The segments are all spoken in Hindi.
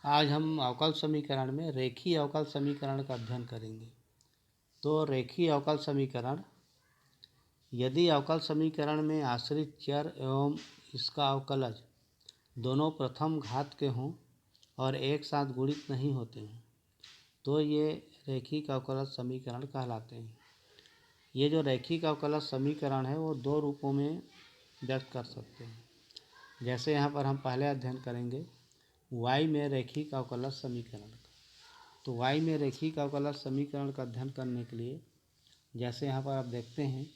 आज हम अवकल समीकरण में रेखीय अवकल समीकरण का अध्ययन करेंगे। तो रेखीय अवकल समीकरण, यदि अवकल समीकरण में आश्रित चर एवं इसका अवकलज दोनों प्रथम घात के हों और एक साथ गुणित नहीं होते हैं तो ये रेखिक अवकलज समीकरण कहलाते हैं। ये जो रेखिक अवकलज समीकरण है वो दो रूपों में व्यक्त कर सकते हैं। जैसे यहाँ पर हम पहले अध्ययन करेंगे y में रेखिक अवकलज समीकरण का। तो y में रेखिक अवकलज समीकरण का अध्ययन करने के लिए जैसे यहाँ पर आप देखते हैं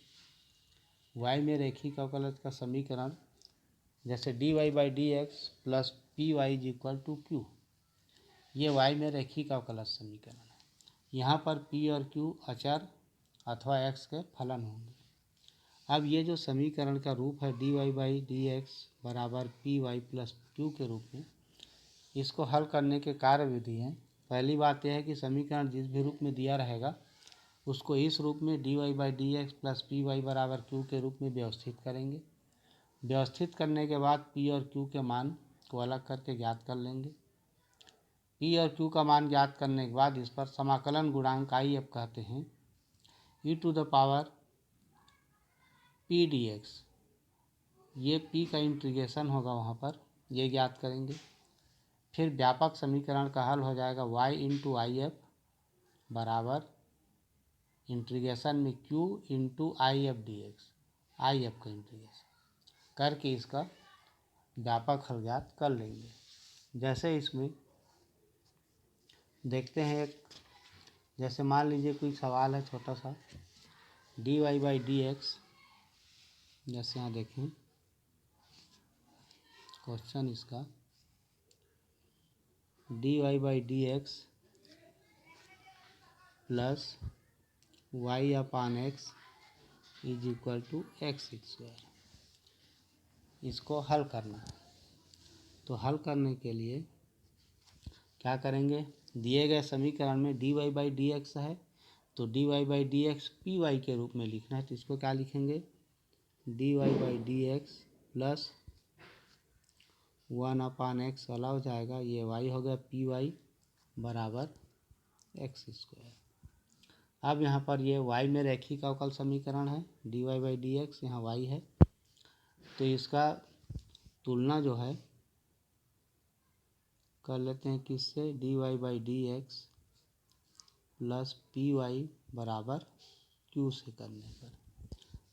y में रेखिक अवकलज का समीकरण जैसे dy/dx प्लस py = q, ये y में रेखिक अवकलज समीकरण है। यहाँ पर p और q अचर अथवा x के फलन होंगे। अब ये जो समीकरण का रूप है dy/dx बराबर py प्लस q के रूप में, इसको हल करने के कार्य विधि हैं। पहली बात यह है कि समीकरण जिस भी रूप में दिया रहेगा उसको इस रूप में dy/dx प्लस py बराबर q के रूप में व्यवस्थित करेंगे। व्यवस्थित करने के बाद p और q के मान को अलग करके ज्ञात कर लेंगे। p और q का मान ज्ञात करने के बाद इस पर समाकलन गुणांक i अब कहते हैं e⁻p dx, ये p का इंटीग्रेशन होगा वहाँ पर, ये ज्ञात करेंगे। फिर व्यापक समीकरण का हल हो जाएगा y × if बराबर इंटीग्रेशन में q × if dx, if का इंटीग्रेशन करके इसका व्यापक हल ज्ञात कर लेंगे। जैसे इसमें देखते हैं एक, जैसे मान लीजिए कोई सवाल है छोटा सा dy/dx, जैसे यहाँ देखें क्वेश्चन इसका dy/dx प्लस y/x = x², इसको हल करना है। तो हल करने के लिए क्या करेंगे, दिए गए समीकरण में dy/dx है तो dy/dx py के रूप में लिखना है। तो इसको क्या लिखेंगे, dy/dx प्लस 1/x वाला हो जाएगा, ये y हो गया py बराबर x²। अब यहाँ पर ये y में रेखिक अवकल समीकरण है, dy/dx यहाँ y है, तो इसका तुलना जो है कर लेते हैं किससे, dy/dx प्लस py बराबर q से करने पर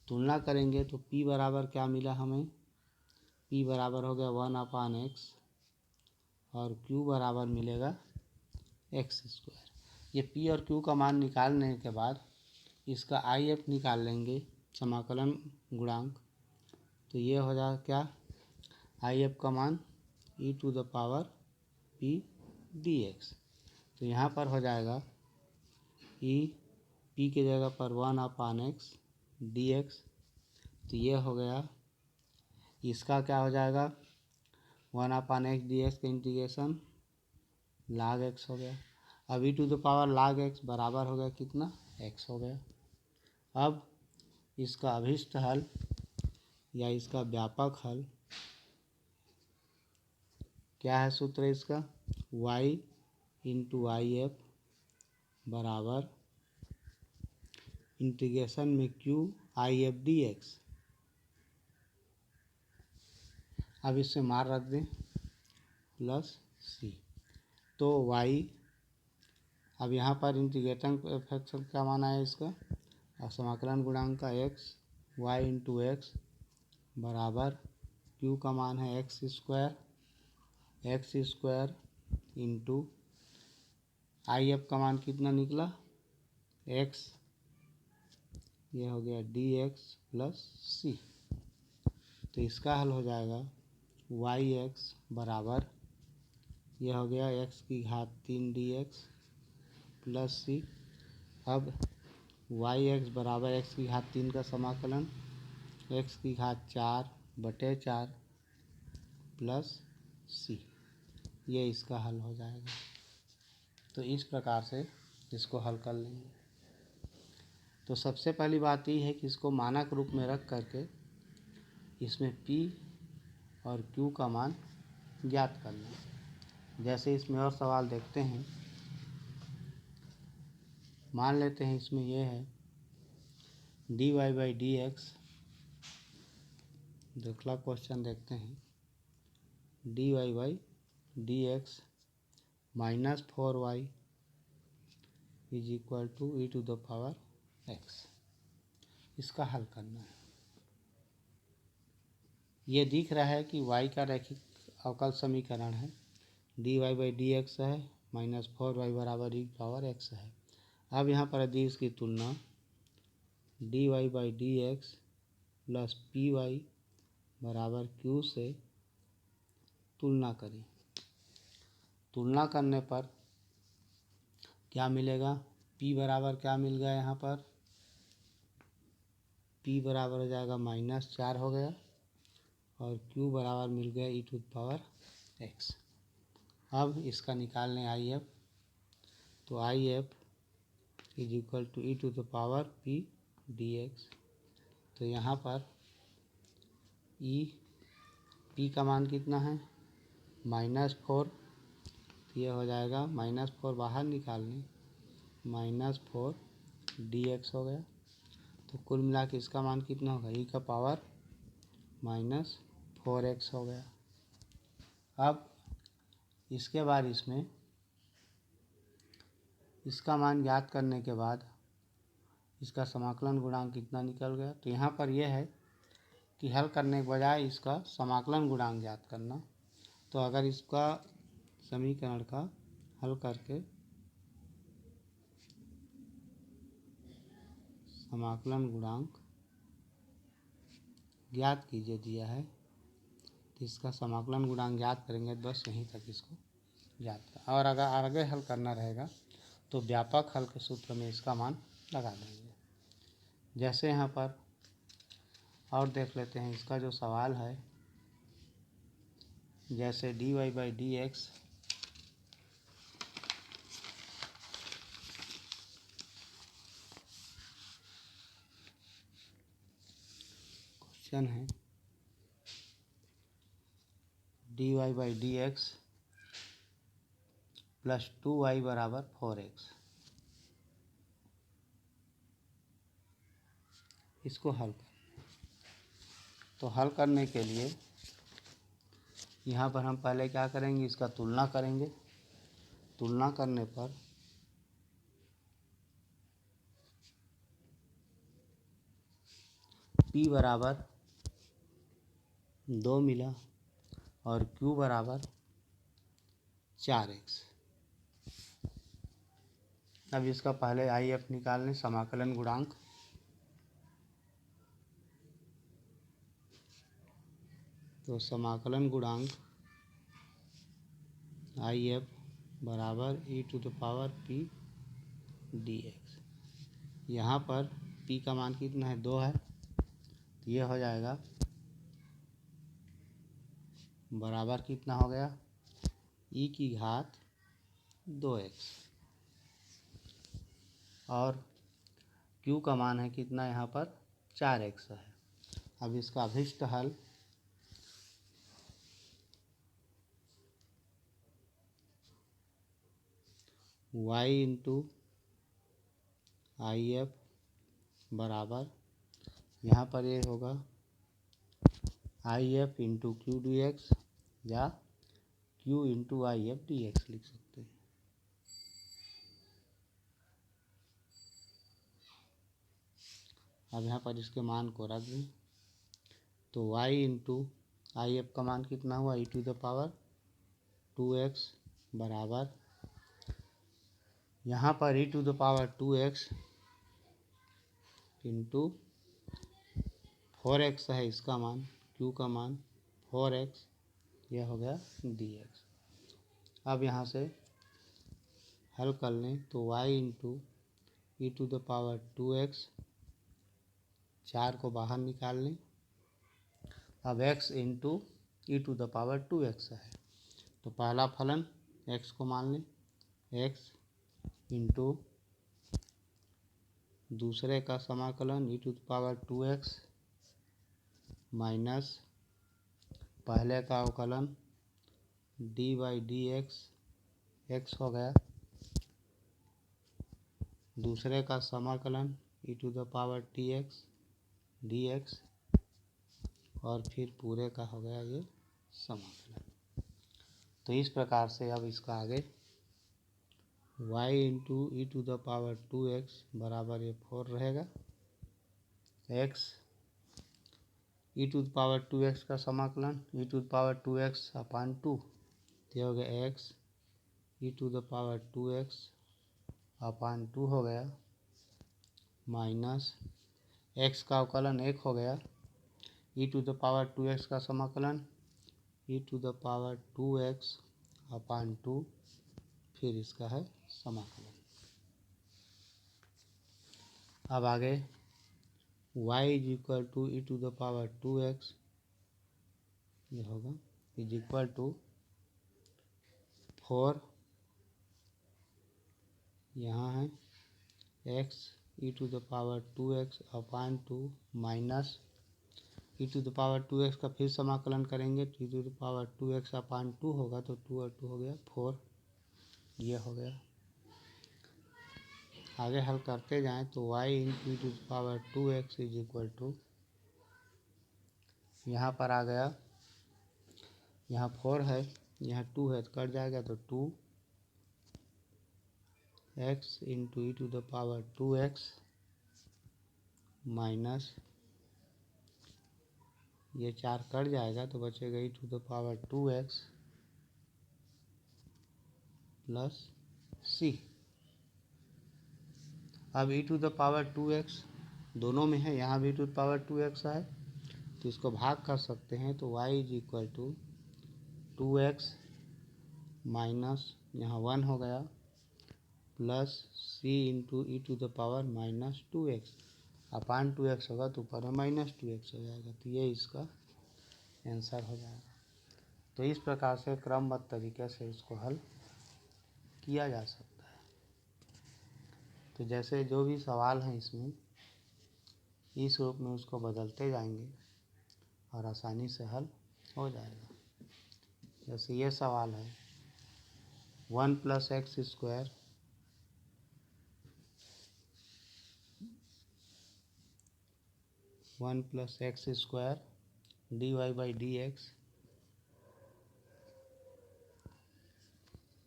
तुलना करेंगे तो p बराबर क्या मिला हमें, p बराबर हो गया 1/x और q बराबर मिलेगा x²। ये p और q का मान निकालने के बाद इसका if निकाल लेंगे, समाकलन गुणांक। तो ये हो जाएगा क्या, if का मान e⁻p dx। तो यहाँ पर हो जाएगा p की जगह पर 1/x dx, तो ये हो गया, इसका क्या हो जाएगा 1/x dx का इंटीग्रेशन log x हो गया। अब e⁻log x बराबर हो गया कितना, x हो गया। अब इसका अभिष्ट हल या इसका व्यापक हल क्या है, सूत्र इसका y × if बराबर इंटीग्रेशन में q if dx। अब इससे मार रख दें प्लस c, तो y, अब यहाँ पर इंटीग्रेटिंग फैक्टर क्या माना है इसका, और समाकलन गुणांक का x, y × x बराबर q का मान है x² इंटू if का मान कितना निकला x, ये हो गया dx प्लस c। तो इसका हल हो जाएगा yx बराबर, यह हो गया x³ dx प्लस c। अब yx बराबर x³ का समाकलन x⁴/4 प्लस c, ये इसका हल हो जाएगा। तो इस प्रकार से इसको हल कर लेंगे। तो सबसे पहली बात ये है कि इसको मानक रूप में रख करके इसमें p और q का मान ज्ञात करना है। जैसे इसमें और सवाल देखते हैं। मान लेते हैं इसमें यह है dy बाई डी एक्स। अगला क्वेश्चन देखते हैं। dy by d x minus 4y is equal to e to the power x. इसका हल करना है। ये दिख रहा है कि y का रैखिक अवकल समीकरण है। dy बाई डी एक्स है माइनस 4y बराबर ई पावर एक्स है। अब यहाँ पर यदि इसकी तुलना dy by d x plus p y बराबर क्यू से तुलना करें। तुलना करने पर क्या मिलेगा? p बराबर क्या मिल गया यहाँ पर? p बराबर हो जाएगा -4 हो गया और q बराबर मिल गया e to the power x। अब इसका निकालने आई एफ, तो I F is equal to e to the power p dx। तो यहाँ पर p का मान कितना है? -4। तो यह हो जाएगा -4 बाहर निकालने -4 dx हो गया। तो कुल मिला के इसका मान कितना होगा? ई का पावर -4x हो गया। अब इसके बाद इसमें इसका मान ज्ञात करने के बाद इसका समाकलन गुणांक कितना निकल गया? तो यहाँ पर यह है कि हल करने के बजाय इसका समाकलन गुणांक ज्ञात करना। तो अगर इसका समीकरण का हल करके समाकलन गुणांक ज्ञात कीजिए दिया है, तो इसका समाकलन गुणांक ज्ञात करेंगे। बस यहीं तक इसको ज्ञात कर, और अगर आगे हल करना रहेगा तो व्यापक हल के सूत्र में इसका मान लगा देंगे। जैसे यहाँ पर और देख लेते हैं इसका जो सवाल है। जैसे dy by d x question है dy by d x plus 2y बराबर 4x। इसको हल कर, तो हल करने के लिए यहाँ पर हम पहले क्या करेंगे? इसका तुलना करेंगे। तुलना करने पर p बराबर 2 मिला और q बराबर 4x। अब इसका पहले आई एफ निकालने, समाकलन गुणांक। तो समाकलन गुणांक आई एफ बराबर e to the power p dx। यहाँ पर p का मान कितना है? 2 है। तो ये हो जाएगा बराबर कितना हो गया? e की घात 2x। और q का मान है कितना? यहाँ पर 4x है। अब इसका अभिष्ट हल y इंटू आई एफ बराबर, यहाँ पर ये होगा आई F into q d x या q into I F D x लिख सकते हैं। अब यहाँ पर इसके मान को रख दें, तो y इंटू आई एफ का मान कितना हुआ? ई टू द पावर 2x बराबर, यहाँ पर e to the power 2x into 4x है इसका मान, q का मान 4x, यह हो गया dx। अब यहाँ से हल कर लें, तो y into e to the power 2x, 4 को बाहर निकाल लें। अब x into e to the power 2x है। तो पहला फलन x को मान लें, x इंटू दूसरे का समाकलन e to the power 2x minus पहले का अवकलन d by d x x हो गया, दूसरे का समाकलन e to the power tx dx, और फिर पूरे का हो गया ये समाकलन। तो इस प्रकार से अब इसका आगे y into e to the power 2x बराबर ये 4 रहेगा, x e to the power 2x का समाकलन e to the power 2x upon 2, तो ये हो गया x e to the power 2x upon 2 हो गया, माइनस x का अवकलन 1 हो गया, e to the power 2x का समाकलन e to the power 2x upon 2, फिर इसका है समाकलन। अब आगे y is equal to e to the power 2x, ये होगा इज इक्वल टू 4, यहाँ है x e to the power 2x upon 2 minus e to the power 2x का फिर समाकलन करेंगे तो e to the power 2x upon 2 होगा, तो 2 और 2 हो गया 4, ये हो गया। आगे हल करते जाएं तो y into e to the power 2x is equal to, यहाँ पर आ गया, यहाँ 4 है यहाँ 2 है तो कट जाएगा, तो 2x into e to the power 2x minus ये 4 कट जाएगा तो बचेगा e to the power 2x plus c। अब ई टू द पावर 2x दोनों में है, यहाँ भी ई टू द पावर 2x है तो इसको भाग कर सकते हैं, तो y is equal to 2x minus यहाँ 1 हो गया plus c into e to the power minus 2x upon 2x होगा तो ऊपर में माइनस 2x हो जाएगा, तो ये इसका आंसर हो जाएगा। तो इस प्रकार से क्रमबद्ध तरीके से इसको हल किया जा सकता है। तो जैसे जो भी सवाल हैं इसमें इस रूप में उसको बदलते जाएंगे और आसानी से हल हो जाएगा। जैसे ये सवाल है 1 plus x square d y by d x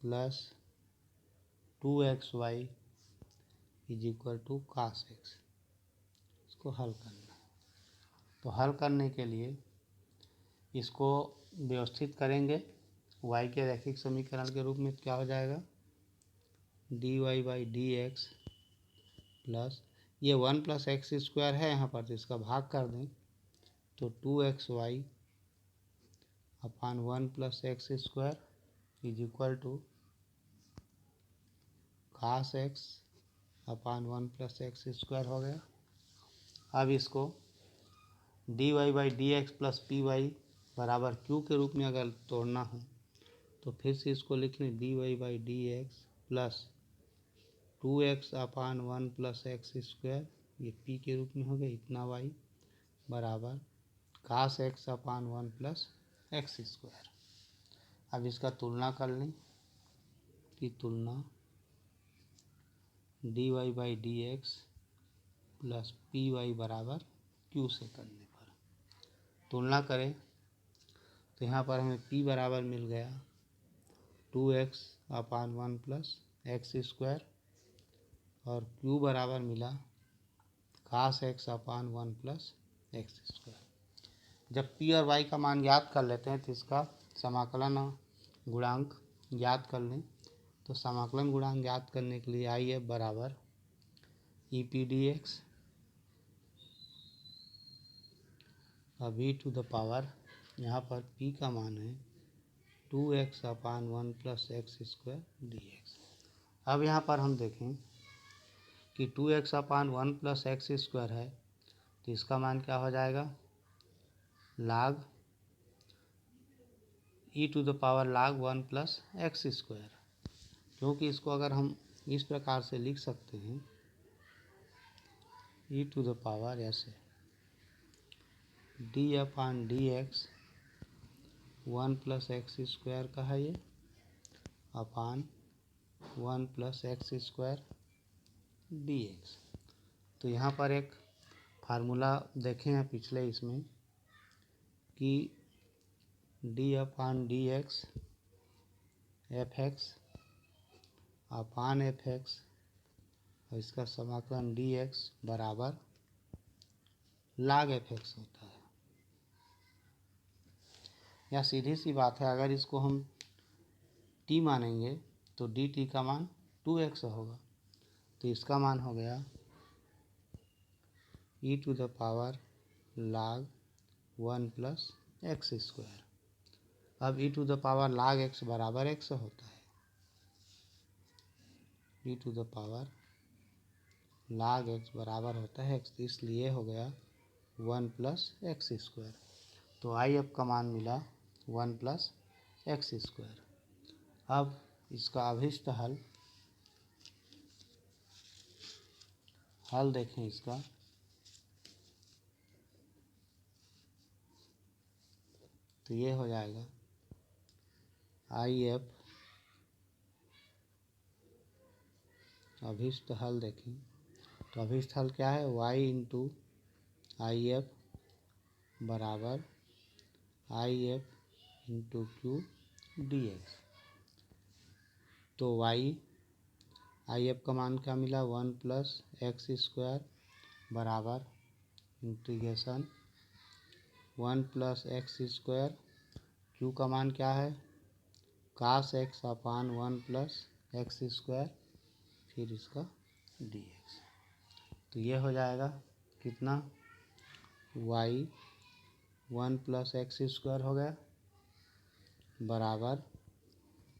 plus 2xy is equal to cos x, इसको हल करना है। तो हल करने के लिए इसको व्यवस्थित करेंगे, y के रैखिक समीकरण के रूप में क्या हो जाएगा d y by d x plus ये 1 प्लस एक्स स्क्वायर है यहाँ पर, तो इसका भाग कर दें तो 2xy upon 1 plus x square is equal to cos x upon 1 plus x square हो गया। अब इसको d y by d x plus p y बराबर क्यू के रूप में अगर तोड़ना हो तो फिर से इसको लिख लें d y by d x plus 2x upon 1 plus x square, ये p के रूप में हो गया इतना y बराबर cos x upon 1 plus x square. अब इसका तुलना कर लें कि तुलना d y by d x plus p y बराबर q से करने पर तुलना करें तो यहाँ पर हमें p बराबर मिल गया 2x upon 1 plus x square और q बराबर मिला कास x upon 1 plus x square. जब p और y का मान याद कर लेते हैं तो इसका समाकलन गुणांक याद कर लें, तो समाकलन गुणांक याद करने के लिए आई एफ बराबर ई पी डी एक्स, अब ई टू द पावर यहाँ पर p का मान है 2x upon 1 plus x square d x. अब यहाँ पर हम देखें कि 2x upon 1 plus x square है तो इसका मान क्या हो जाएगा लाग ई टू द पावर लाग 1 प्लस एक्स स्क्वायर, क्योंकि इसको अगर हम इस प्रकार से लिख सकते हैं ई टू द पावर ऐसे d upon d x 1 plus x square का है ये upon 1 plus x square d x. तो यहाँ पर एक फार्मूला देखे हैं पिछले इसमें कि D upon d x F x upon F x और इसका समाकलन डी एक्स बराबर log एफ एक्स होता है। यह सीधी सी बात है, अगर इसको हम t मानेंगे तो डी टी का मान 2x होगा। तो इसका मान हो गया e to the power log 1 plus x square. अब e to the power log x बराबर x होता है। e to the power log x बराबर होता है x, इसलिए हो गया 1 प्लस एक्स स्क्वायर। तो आई एफ का मान मिला 1 प्लस एक्स स्क्वायर। अब इसका अभिष्ट हल देखें इसका। तो ये हो जाएगा आई एफ, अभिष्ट हल देखें तो अभिष्ट हल क्या है, y इंटू आई एफ बराबर I F into q d x. तो y आई एफ का मान क्या मिला, 1 प्लस एक्स स्क्वायर बराबर integration 1 plus x square, Q का मान क्या है कास x upon 1 plus x square फिर इसका डी एक्स। तो ये हो जाएगा कितना, y 1 प्लस एक्स स्क्वायर हो गया बराबर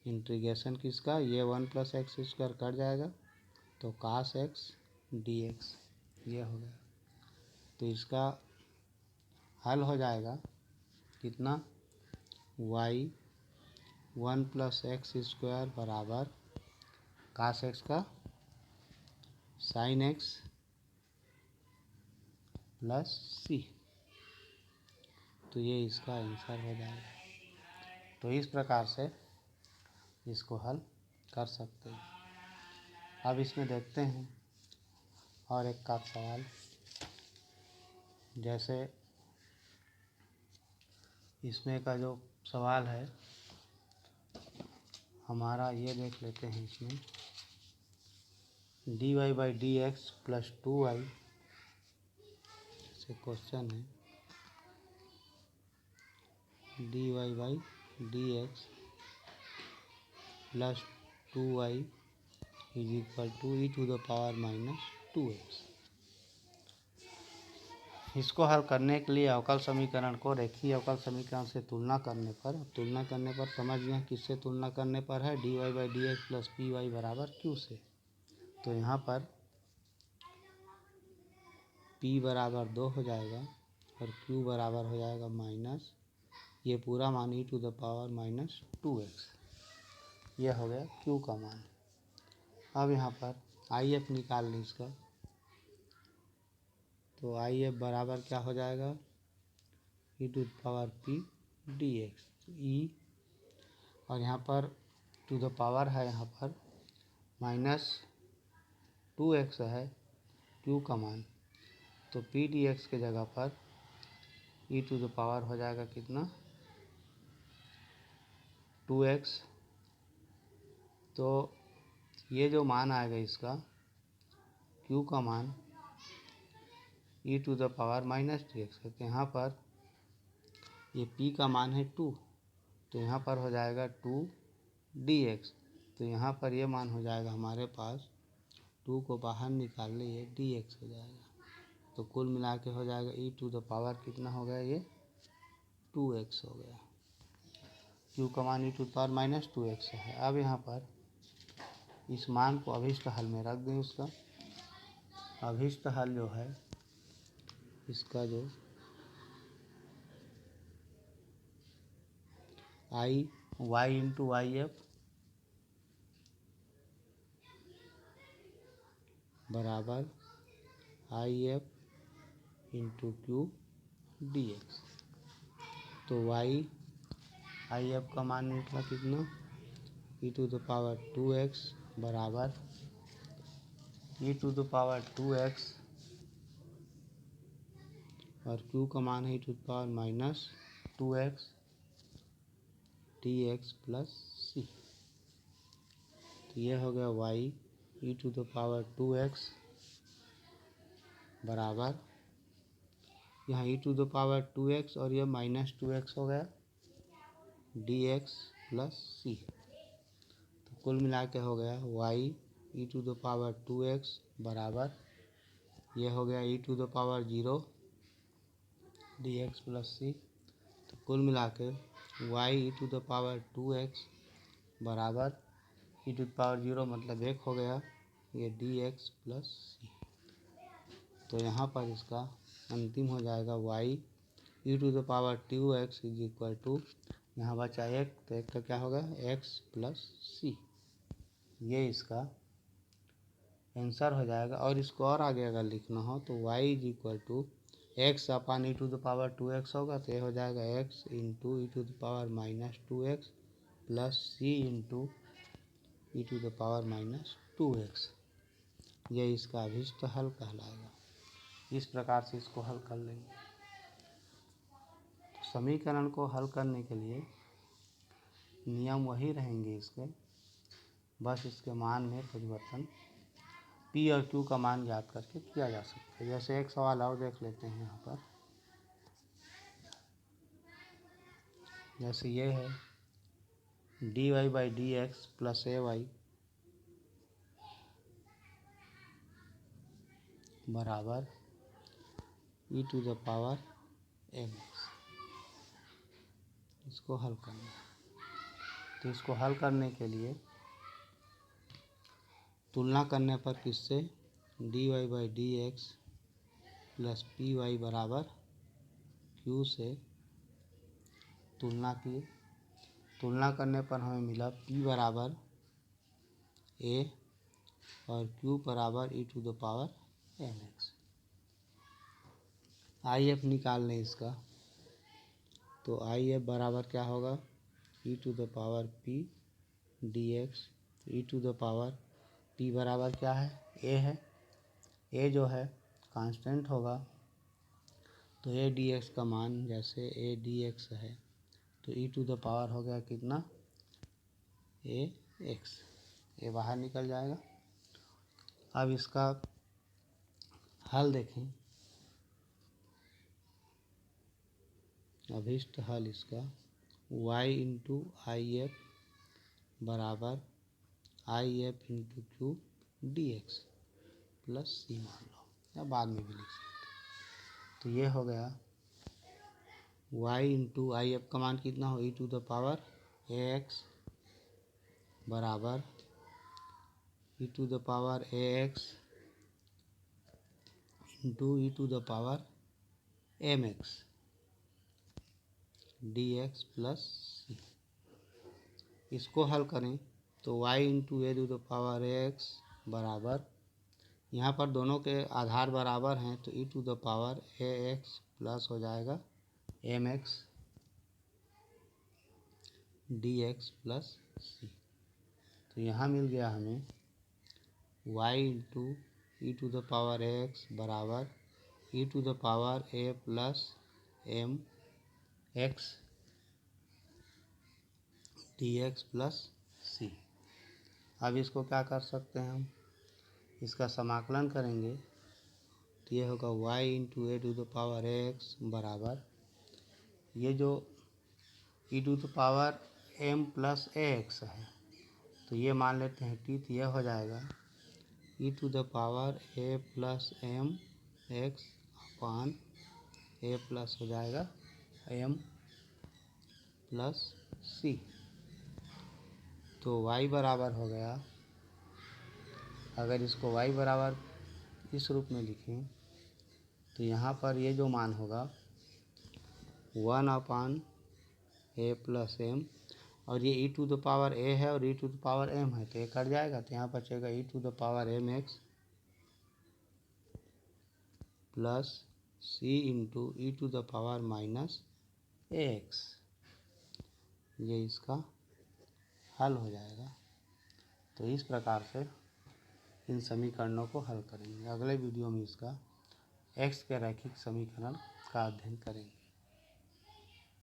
इंटीग्रेशन किसका, ये 1 प्लस एक्स स्क्वायर कट जाएगा तो कास एक्स डी एक्स ये हो गया। तो इसका हल हो जाएगा कितना, y 1 प्लस एक्स स्क्वायर बराबर कास एक्स का साइन एक्स प्लस सी। तो ये इसका आंसर हो जाएगा। तो इस प्रकार से इसको हल कर सकते हैं। अब इसमें देखते हैं और एक का सवाल, जैसे इसमें का जो सवाल है हमारा, ये देख लेते हैं। इसमें d y by d x plus 2y से क्वेश्चन है, d y by d x plus 2y is equal to e to the power minus 2x। इसको हल करने के लिए अवकल समीकरण को रेखीय अवकल समीकरण से तुलना करने पर समझ गए किससे तुलना करने पर है, d y by d x plus p y बराबर क्यू से। तो यहाँ पर p बराबर 2 हो जाएगा और q बराबर हो जाएगा माइनस ये पूरा मान e to the power minus 2x। यह हो गया q का मान। अब यहाँ पर आई एफ निकाल लें इसका। तो आई एफ बराबर क्या हो जाएगा, e to the power p d x e, और यहाँ पर टू द पावर है यहाँ पर माइनस 2x है q का मान। तो पी डी एक्स के जगह पर ई टू द पावर हो जाएगा कितना 2x। तो ये जो मान आएगा इसका q का मान e to the power minus d x है। तो यहाँ पर ये p का मान है 2, तो यहाँ पर हो जाएगा 2 डी एक्स। तो यहाँ पर ये मान हो जाएगा हमारे पास 2 को बाहर निकाल ले ये डी एक्स हो जाएगा। तो कुल मिला के हो जाएगा ई टू द पावर कितना हो गया, ये 2x हो गया। q का मान e to the power minus 2x है। अब यहाँ पर इस मान को अभिष्ट हल में रख दें। उसका अभिष्ट हल जो है इसका जो आई वाई इंटू वाई एफ बराबर I F into q d x. तो वाई आई एफ का मान निकला कितना, ई टू द पावर 2x बराबर e to the power 2x और q का मान है e to the power minus 2x dx plus c. तो ये हो गया y e to the power 2x बराबर यहाँ e to the power 2x और ये माइनस 2x हो गया dx प्लस सी। तो कुल मिला के हो गया y e to the power 2x बराबर ये हो गया e to the power 0 dx plus c. तो कुल मिला के y e to the power 2x बराबर e टू द पावर 0 मतलब 1 हो गया ये dx प्लस सी। तो यहाँ पर इसका अंतिम हो जाएगा y e to the power 2x is equal to यहाँ बचा 1 तो 1 का क्या होगा x प्लस सी। ये इसका आंसर हो जाएगा। और इसको और आगे अगर लिखना हो तो y is equal to x upon e to the power 2x होगा तो ये हो जाएगा x into e to the power minus 2x plus c into e to the power minus 2x। ये इसका अभिष्ट हल कहलाएगा। इस प्रकार से इसको हल कर लेंगे। समीकरण को हल करने के लिए नियम वही रहेंगे इसके, बस इसके मान में परिवर्तन p और q का मान ज्ञात करके किया जा सकता है। जैसे एक सवाल और देख लेते हैं यहाँ पर। जैसे ये है dy by d x plus a y बराबर e to the power m x. इसको हल करना है। तो इसको हल करने के लिए तुलना करने पर किससे dy by d x plus p y बराबर q से तुलना की। तुलना करने पर हमें मिला p बराबर a और q बराबर e to the power m x. I F निकाल लें इसका। तो आई एफ बराबर क्या होगा e to the power p dx। E to the power p बराबर क्या है a है। a जो है कांस्टेंट होगा तो a dx का मान जैसे a dx है तो ई टू द पावर हो गया कितना a x। ये बाहर निकल जाएगा। अब इसका हल देखें। अभिष्ट हल इसका y इंटू आई एफ बराबर I F into q d x plus c मान लो या बाद में भी लिख सकते। तो ये हो गया y इंटू आई एफ का मान कितना हो e to the power a x बराबर e to the power a x into e to the power m x d x plus c. इसको हल करें तो y into a to the power x बराबर यहाँ पर दोनों के आधार बराबर हैं तो e to the power a x plus हो जाएगा m x d x plus c. तो यहाँ मिल गया हमें y into e to the power x बराबर e to the power a plus m x d x plus c. अब इसको क्या कर सकते हैं हम इसका समाकलन करेंगे तो ये होगा y into a to the power x बराबर ये जो e to the power m plus a x है तो ये मान लेते हैं t। तो ये हो जाएगा e to the power a plus m x upon a plus हो जाएगा एम प्लस सी। तो y बराबर हो गया। अगर इसको y बराबर इस रूप में लिखें तो यहाँ पर ये जो मान होगा 1 अपान ए प्लस एम और ये e to the power a है और e to the power m है तो ये कट जाएगा। तो यहाँ बचेगा e to the power m x plus c into e to the power minus a x. ये इसका हल हो जाएगा। तो इस प्रकार से इन समीकरणों को हल करेंगे। अगले वीडियो में इसका एक्स के रैखिक समीकरण का अध्ययन करेंगे।